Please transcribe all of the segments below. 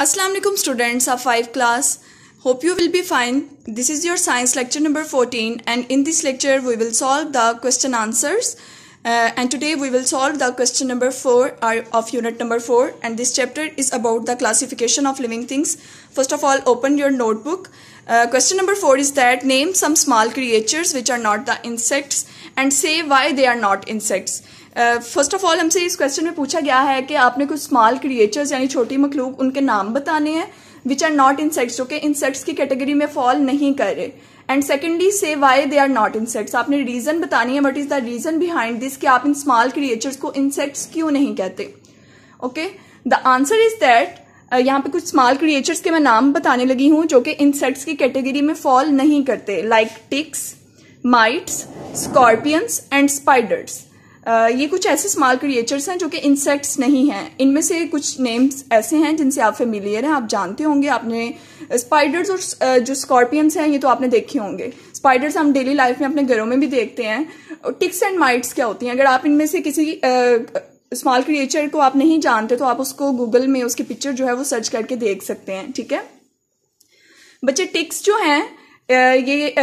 Assalamu alaikum students of 5 class. Hope you will be fine. This is your science lecture number 14 and in this lecture we will solve the question answers and today we will solve the question number 4 of unit number 4 and this chapter is about the classification of living things. First of all, open your notebook. Question number 4 is that name some small creatures which are not the insects and say why they are not insects. First of all हमसे इस question में पूछा गया है कि आपने कुछ small creatures यानी छोटी मखलूक उनके नाम बताने हैं विच आर नॉट इंसेक्ट्स, जो कि इंसेक्ट्स की कैटेगरी में फॉल नहीं कर रहे. And secondly say why they are not insects. आपने रीजन बतानी है what is the reason behind this कि आप इन स्मॉल क्रिएचर्स को इंसेक्ट्स क्यों नहीं कहते. Okay, the answer is that यहाँ पे कुछ स्मॉल क्रिएचर्स के मैं नाम बताने लगी हूँ जो कि इंसेक्ट्स की कैटेगरी में फॉल नहीं करते, like ticks, mites, scorpions and spiders. ये कुछ ऐसे स्मॉल क्रिएचर्स हैं जो कि इंसेक्ट्स नहीं हैं. इनमें से कुछ नेम्स ऐसे हैं जिनसे आप फेमिलियर हैं, आप जानते होंगे. आपने स्पाइडर्स और जो स्कॉर्पियंस हैं ये तो आपने देखे होंगे. स्पाइडर्स हम डेली लाइफ में अपने घरों में भी देखते हैं. टिक्स एंड माइट्स क्या होती हैं? अगर आप इनमें से किसी स्मॉल क्रिएचर को आप नहीं जानते तो आप उसको गूगल में उसकी पिक्चर जो है वो सर्च करके देख सकते हैं. ठीक है बच्चे, टिक्स जो हैं ये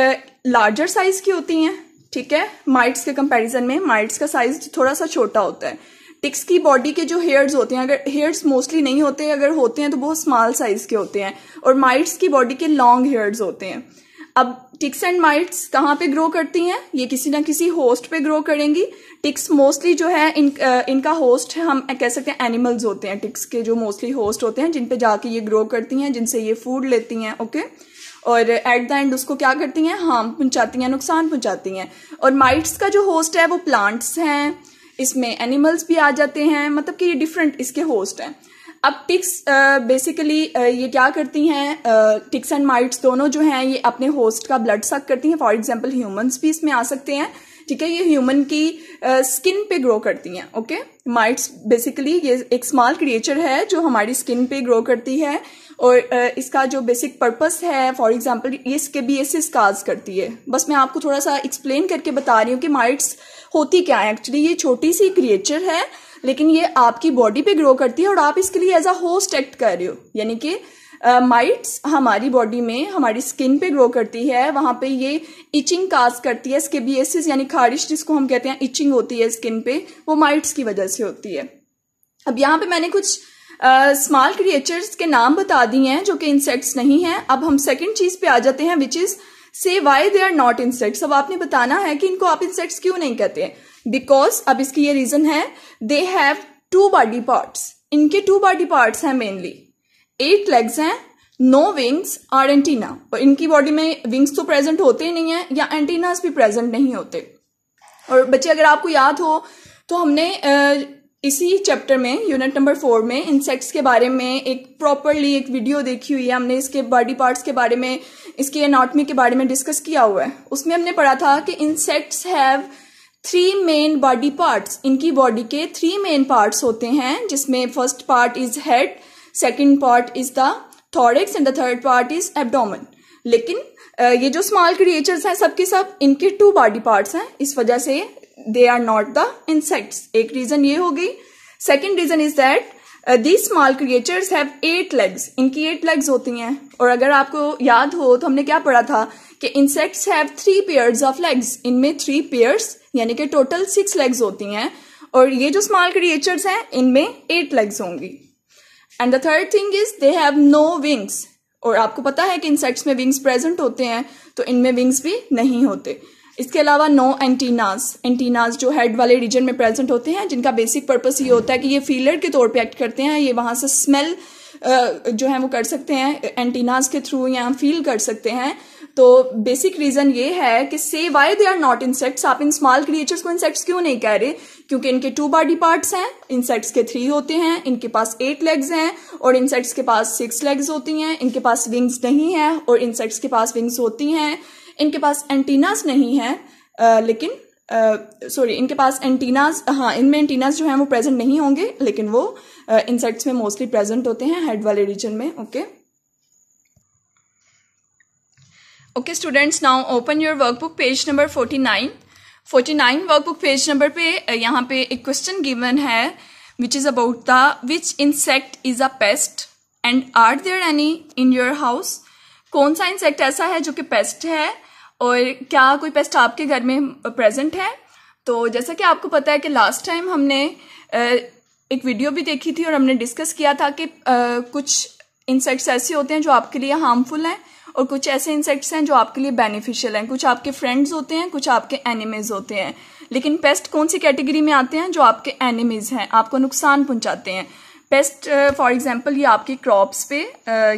लार्जर साइज की होती हैं. ठीक है, माइट्स के कंपैरिजन में माइट्स का साइज थोड़ा सा छोटा होता है. टिक्स की बॉडी के जो हेयर्स होते हैं, अगर हेयर्स मोस्टली नहीं होते, अगर होते हैं तो बहुत स्मॉल साइज के होते हैं. और माइट्स की बॉडी के लॉन्ग हेयर्स होते हैं. अब टिक्स एंड माइट्स कहाँ पे ग्रो करती हैं? ये किसी ना किसी होस्ट पे ग्रो करेंगी. टिक्स मोस्टली जो है इनका होस्ट हम कह सकते हैं एनिमल्स होते हैं. टिक्स के जो मोस्टली होस्ट होते हैं जिन पे जाके ये ग्रो करती हैं, जिनसे ये फूड लेती हैं. ओके, और एट द एंड उसको क्या करती हैं? हार्म पहुंचाती हैं, नुकसान पहुंचाती हैं. और माइट्स का जो होस्ट है वो प्लांट्स हैं, इसमें एनिमल्स भी आ जाते हैं, मतलब कि ये डिफरेंट इसके होस्ट हैं. अब टिक्स बेसिकली ये क्या करती हैं? टिक्स एंड माइट्स दोनों जो हैं ये अपने होस्ट का ब्लड सक करती हैं. फॉर एग्जाम्पल ह्यूमंस भी इसमें आ सकते हैं. ठीक है, ये ह्यूमन की स्किन पे ग्रो करती हैं. ओके, माइट्स बेसिकली ये एक स्मॉल क्रिएचर है जो हमारी स्किन पे ग्रो करती है और इसका जो बेसिक पर्पस है, फॉर एग्जांपल ये स्केबियसिस काज करती है. बस मैं आपको थोड़ा सा एक्सप्लेन करके बता रही हूँ कि माइट्स होती क्या है. एक्चुअली ये छोटी सी क्रिएचर है लेकिन ये आपकी बॉडी पे ग्रो करती है और आप इसके लिए एज अ होस्ट एक्ट कर रहे हो. यानी कि माइट्स हमारी बॉडी में हमारी स्किन पे ग्रो करती है, वहां पे ये इचिंग काज करती है. स्केबियसिस यानी खारिश जिसको हम कहते हैं, इचिंग होती है स्किन पे, वो माइट्स की वजह से होती है. अब यहाँ पे मैंने कुछ स्मॉल क्रिएचर्स के नाम बता दिए हैं जो कि इंसेक्ट्स नहीं हैं. अब हम सेकंड चीज पे आ जाते हैं which is say why they are not insects. अब आपने बताना है कि इनको आप इंसेक्ट्स क्यों नहीं कहते. बिकॉज अब इसकी ये रीजन है, दे हैव 2 बॉडी पार्ट्स. इनके 2 बॉडी पार्ट्स हैं मेनली. 8 लेग्स हैं, नो विंग्स और एंटीना. और इनकी बॉडी में विंग्स तो प्रेजेंट होते ही नहीं है या एंटीनास भी प्रेजेंट नहीं होते. और बच्चे अगर आपको याद हो तो हमने इसी चैप्टर में यूनिट नंबर 4 में इंसेक्ट्स के बारे में एक प्रॉपरली एक वीडियो देखी हुई है. हमने इसके बॉडी पार्ट्स के बारे में, इसकी एनाटॉमी के बारे में डिस्कस किया हुआ है. उसमें हमने पढ़ा था कि insects have 3 main body parts. इनकी बॉडी के 3 मेन पार्ट्स होते हैं जिसमें first part is head, second part is the thorax and the third part is abdomen. लेकिन ये जो स्मॉल क्रिएचर्स हैं सबके सब इनके 2 बॉडी पार्ट्स हैं, इस वजह से they are not the insects. एक रीजन ये हो गई. Second reason is that these small creatures have 8 legs. इनकी 8 legs होती हैं. और अगर आपको याद हो तो हमने क्या पढ़ा था कि insects have 3 pairs of legs. इनमें 3 pairs यानी कि टोटल 6 legs होती हैं और ये जो small creatures हैं इनमें 8 legs होंगी. And the third thing is they have no wings. और आपको पता है कि इंसेक्ट्स में विंग्स प्रेजेंट होते हैं तो इनमें विंग्स भी नहीं होते. इसके अलावा नो एंटीनास. एंटीनास जो हेड वाले रीजन में प्रेजेंट होते हैं जिनका बेसिक पर्पस ये होता है कि ये फीलर के तौर पे एक्ट करते हैं. ये वहां से स्मेल जो है वो कर सकते हैं एंटीनास के थ्रू या फील कर सकते हैं. तो बेसिक रीजन ये है कि say why they are not insects. आप इन स्मॉल क्रिएचर्स को इंसेक्ट्स क्यों नहीं कह रहे? क्योंकि इनके 2 बॉडी पार्ट्स हैं, इंसेक्ट्स के 3 होते हैं, इनके पास 8 लेग्स हैं और इंसेक्ट्स के पास 6 लेग्स होती हैं. इनके पास विंग्स नहीं है और इंसेक्ट्स के पास विंग्स होती हैं. इनके पास एंटीनास नहीं है लेकिन इनके पास एंटीनास, हाँ इनमें एंटीनास जो हैं वो प्रेजेंट नहीं होंगे लेकिन वो इंसेक्ट्स में मोस्टली प्रेजेंट होते हैं हेड वाले रीजन में. Okay students, now open your workbook page number 49 workbook page number पे यहाँ पे एक क्वेश्चन गिवन है which is about the which insect is a pest. And are there any in your house? कौन सा insect ऐसा है जो कि पेस्ट है, और क्या कोई पेस्ट आपके घर में प्रेजेंट है? तो जैसा कि आपको पता है कि लास्ट टाइम हमने एक वीडियो भी देखी थी और हमने डिस्कस किया था कि कुछ इंसेक्ट्स ऐसे होते हैं जो आपके लिए हार्मफुल हैं और कुछ ऐसे इंसेक्ट्स हैं जो आपके लिए बेनिफिशियल हैं। कुछ आपके फ्रेंड्स होते हैं, कुछ आपके एनिमीज होते हैं। लेकिन पेस्ट कौन सी कैटेगरी में आते हैं? जो आपके एनिमीज हैं, आपको नुकसान पहुंचाते हैं। पेस्ट फॉर एग्जांपल ये आपकी क्रॉप्स पे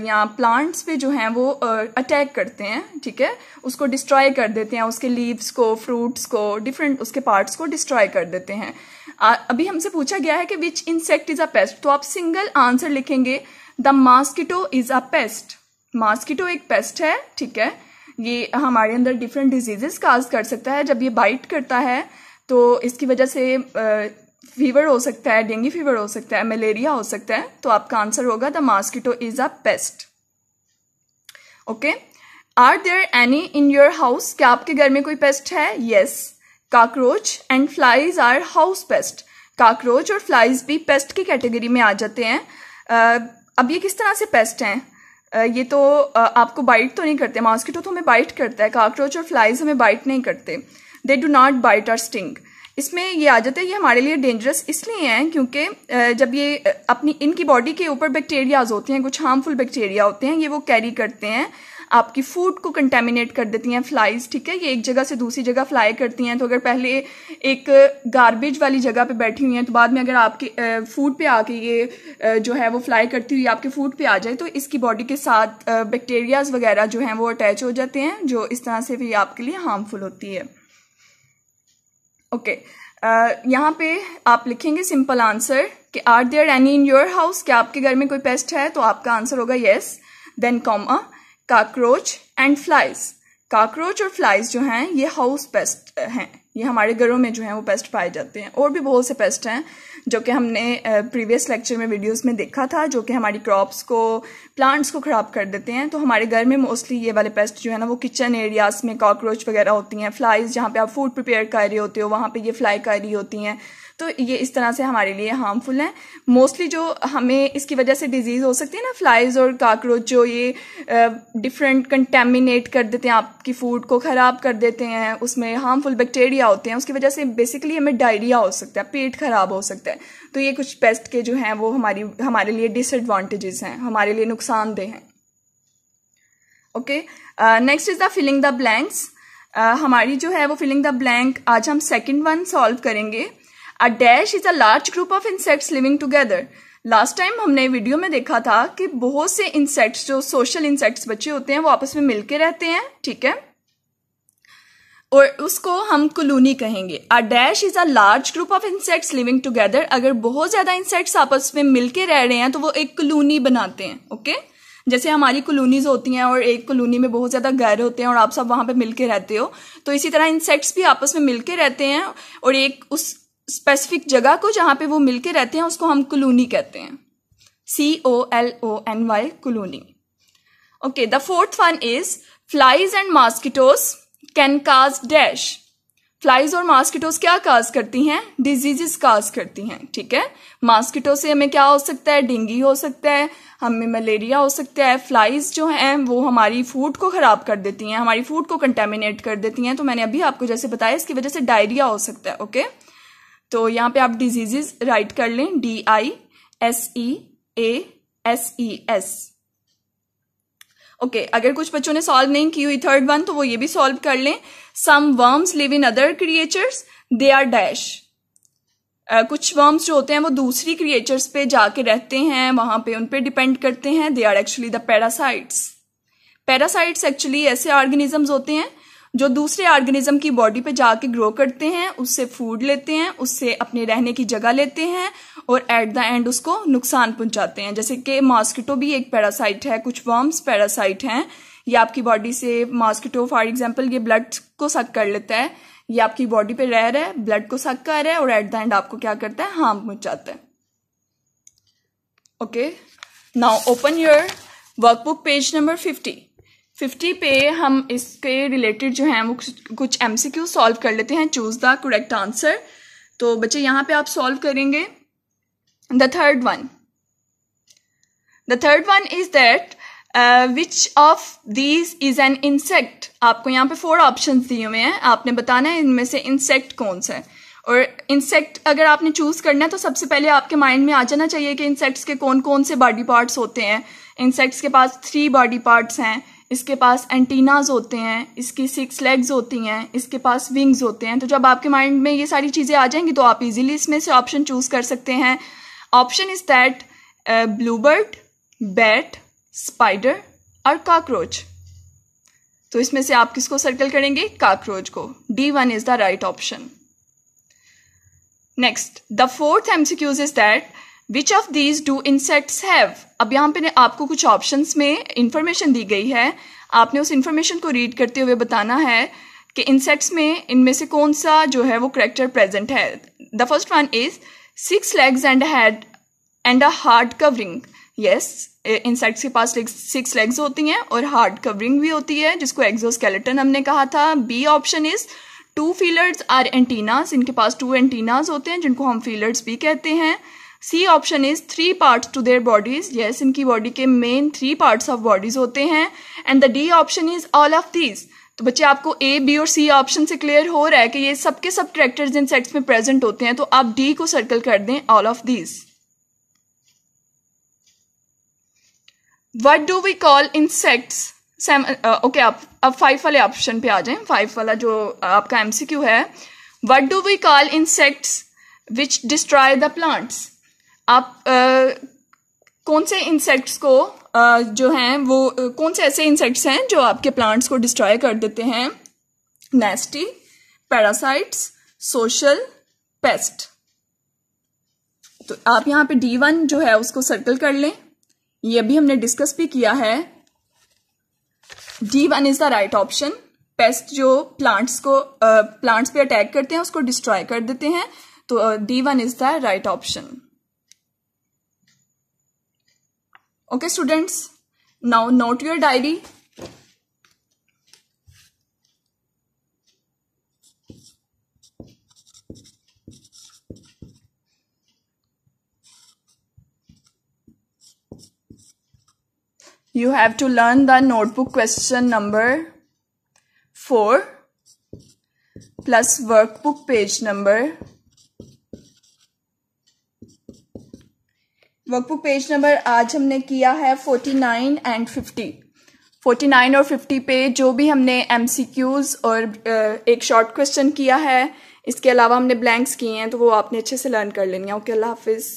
या प्लांट्स पे जो हैं वो अटैक करते हैं, ठीक है, उसको डिस्ट्रॉय कर देते हैं, उसके लीव्स को, फ्रूट्स को, डिफरेंट उसके पार्ट्स को डिस्ट्रॉय कर देते हैं। अभी हमसे पूछा गया है कि विच इंसेक्ट इज अ पेस्ट, तो आप सिंगल आंसर लिखेंगे, the mosquito is a paste. Mosquito एक पेस्ट है, ठीक है। ये हमारे अंदर डिफरेंट डिजीजेस काज कर सकता है। जब ये बाइट करता है तो इसकी वजह से फीवर हो सकता है, डेंगू फीवर हो सकता है, मलेरिया हो सकता है। तो आपका आंसर होगा the mosquito is a pest. Okay, are there any in your house? क्या आपके घर में कोई पेस्ट है? Yes, cockroach and flies are house pest. Cockroach और फ्लाइज भी पेस्ट की कैटेगरी में आ जाते हैं। अब ये किस तरह से पेस्ट हैं? ये तो आपको बाइट तो नहीं करते। मॉस्किटो तो हमें बाइट करता है, कॉकरोच और फ्लाइज हमें बाइट नहीं करते। दे डू नॉट बाइट और स्टिंग। इसमें ये आ जाता है, ये हमारे लिए डेंजरस इसलिए हैं क्योंकि जब ये अपनी इनकी बॉडी के ऊपर बैक्टीरियाज होते हैं, कुछ हार्मफुल बैक्टीरिया होते हैं, ये वो कैरी करते हैं, आपकी फूड को कंटेमिनेट कर देती हैं फ्लाइज, ठीक है। ये एक जगह से दूसरी जगह फ्लाई करती हैं। तो अगर पहले एक गार्बेज वाली जगह पे बैठी हुई हैं तो बाद में अगर आपके फूड पे आके ये जो है वो फ्लाई करती हुई आपके फूड पे आ जाए तो इसकी बॉडी के साथ बैक्टीरियाज वगैरह जो हैं वो अटैच हो जाते हैं, जो इस तरह से भी आपके लिए हार्मफुल होती है। ओके, यहाँ पे आप लिखेंगे सिंपल आंसर कि are there any in your house? क्या आपके घर में कोई पेस्ट है? तो आपका आंसर होगा yes, then comma cockroach and flies. Cockroach और फ्लाइज जो हैं ये हाउस पेस्ट हैं, ये हमारे घरों में जो हैं वो पेस्ट पाए जाते हैं। और भी बहुत से पेस्ट हैं जो कि हमने प्रीवियस लेक्चर में वीडियोस में देखा था, जो कि हमारी क्रॉप्स को, प्लांट्स को ख़राब कर देते हैं। तो हमारे घर में मोस्टली ये वाले पेस्ट जो है ना वो किचन एरियाज में कॉकरोच वगैरह होती हैं। फ्लाइज जहाँ पे आप फूड प्रिपेयर कर रहे होते हो वहाँ पे ये फ्लाई कर रही होती हैं। तो ये इस तरह से हमारे लिए हार्मफुल हैं। मोस्टली जो हमें इसकी वजह से डिजीज़ हो सकती है ना, फ्लाइज और कॉकरोच जो ये डिफरेंट कंटेमिनेट कर देते हैं, आपकी फूड को ख़राब कर देते हैं, उसमें हार्मफुल बैक्टीरिया होते हैं, उसकी वजह से बेसिकली हमें डायरिया हो सकता है, पेट खराब हो सकता है। तो ये कुछ पेस्ट के जो हैं वो हमारे लिए डिसएडवांटेजेस हैं, हमारे लिए नुकसानदेह हैं। Okay, next is the filling the blanks. हमारी जो है वो फिलिंग द ब्लैंक, आज हम सेकेंड वन सॉल्व करेंगे। A dash is a large group of insects living together. Last time हमने वीडियो में देखा था कि बहुत से इंसेक्ट्स, जो सोशल इंसेक्ट्स बच्चे होते हैं, वो आपस में मिलके रहते हैं, ठीक है, और उसको हम कॉलोनी कहेंगे। A dash is a large group of insects living together. अगर बहुत ज्यादा इंसेक्ट्स आपस में मिलके रह रहे हैं तो वो एक कॉलोनी बनाते हैं। ओके, जैसे हमारी कॉलोनीज होती हैं और एक कॉलोनी में बहुत ज्यादा घर होते हैं और आप सब वहां पे मिलके रहते हो, तो इसी तरह इंसेक्ट्स भी आपस में मिलके रहते हैं और एक उस स्पेसिफिक जगह को जहां पे वो मिलके रहते हैं उसको हम कॉलोनी कहते हैं, COLONY, colony. Okay, the fourth one is flies and mosquitoes can cause dash. Flies और मॉस्किटोज क्या काज करती हैं? डिजीजेस काज करती हैं, ठीक है। मॉस्किटो से हमें क्या हो सकता है? डेंगू हो सकता है, हमें मलेरिया हो सकता है। फ्लाइज जो हैं वो हमारी फूड को खराब कर देती हैं, हमारी फूड को कंटेमिनेट कर देती हैं। तो मैंने अभी आपको जैसे बताया, इसकी वजह से डायरिया हो सकता है। ओके, तो यहाँ पे आप डिजीजेस राइट कर लें, DISEASES। ओके, अगर कुछ बच्चों ने सॉल्व नहीं की हुई थर्ड वन तो वो ये भी सॉल्व कर लें। Some worms live in other creatures, they are dash. कुछ वर्म्स जो होते हैं वो दूसरी क्रिएचर्स पे जाके रहते हैं, वहां पे उन पे डिपेंड करते हैं, they are actually the parasites. Parasites actually ऐसे ऑर्गेनिजम्स होते हैं जो दूसरे ऑर्गेनिज्म की बॉडी पे जाके ग्रो करते हैं, उससे फूड लेते हैं, उससे अपने रहने की जगह लेते हैं और एट द एंड उसको नुकसान पहुंचाते हैं। जैसे कि मॉस्किटो भी एक पैरासाइट है, कुछ वर्म्स पैरासाइट हैं। ये आपकी बॉडी से, मॉस्किटो फॉर एग्जांपल ये ब्लड को सक कर लेता है, ये आपकी बॉडी पे रह रहा है, ब्लड को सक कर रहा है और एट द एंड आपको क्या करता है? हार्म पहुंचाता है। Okay, now open your workbook page number 50 पे हम इसके रिलेटेड जो हैं वो कुछ MCQ सॉल्व कर लेते हैं। Choose the correct answer. तो बच्चे यहाँ पे आप सॉल्व करेंगे the third one. The third one is that which of these is an insect. आपको यहाँ पे 4 ऑप्शंस दिए हुए हैं, आपने बताना है इनमें से इंसेक्ट कौन सा है। और इंसेक्ट अगर आपने चूज करना है तो सबसे पहले आपके माइंड में आ जाना चाहिए कि इंसेक्ट्स के कौन कौन से बॉडी पार्ट्स होते हैं। इंसेक्ट्स के पास 3 बॉडी पार्ट्स हैं, इसके पास एंटीनाज होते हैं, इसकी 6 लेग्स होती हैं, इसके पास विंग्स होते हैं। तो जब आपके माइंड में ये सारी चीज़ें आ जाएंगी तो आप इजीली इसमें से ऑप्शन चूज कर सकते हैं। Option is that Bluebird, bat, spider और कॉकरोच। तो इसमें से आप किसको सर्कल करेंगे? कॉकरोच को। D1 is the right option. Next, the fourth MCQ is that which of these do insects have. अब यहाँ पे आपको कुछ ऑप्शंस में इंफॉर्मेशन दी गई है, आपने उस इंफॉर्मेशन को रीड करते हुए बताना है कि इंसेक्ट्स में इनमें से कौन सा जो है वो करेक्टर प्रेजेंट है। The first one is 6 legs and head and a hard covering। Yes, insects के पास 6 legs होती हैं और हार्ड कवरिंग भी होती है जिसको एक्सोस्केलेटन हमने कहा था। B option is 2 feelers are antennas. इनके पास 2 एंटीनास होते हैं जिनको हम फीलर्स भी कहते हैं। C option is 3 parts to their bodies. Yes, इनकी बॉडी के मेन 3 parts ऑफ बॉडीज होते हैं। And the D option is all of these. तो बच्चे आपको ए, बी और सी ऑप्शन से क्लियर हो रहा है कि ये सबके सब कैरेक्टर्स इंसेक्ट्स में प्रेजेंट होते हैं, तो आप डी को सर्कल कर दें, all of these. What do we call insects? Okay, आप अब 5 वाले ऑप्शन पे आ जाएं। 5 वाला जो आपका MCQ है, what do we call insects which destroy the plants. आप कौन से इंसेक्ट्स को जो हैं वो कौन से ऐसे इंसेक्ट्स हैं जो आपके प्लांट्स को डिस्ट्रॉय कर देते हैं? नेस्टी, पैरासाइट्स, सोशल, पेस्ट। तो आप यहाँ पे D1 जो है उसको सर्कल कर लें, ये अभी हमने डिस्कस भी किया है। D1 is the right option. Paste जो प्लांट्स पे अटैक करते हैं उसको डिस्ट्रॉय कर देते हैं, तो D1 is the right option. Okay students, now note your diary. You have to learn the notebook question number 4 plus workbook page number workbook page number आज हमने किया है 49 एंड 50। 49 और 50 पे जो भी हमने MCQs और एक शॉर्ट क्वेश्चन किया है, इसके अलावा हमने ब्लैंक्स किए हैं, तो वो आपने अच्छे से लर्न कर लेनी है। ओके, अल्लाह हाफिज़।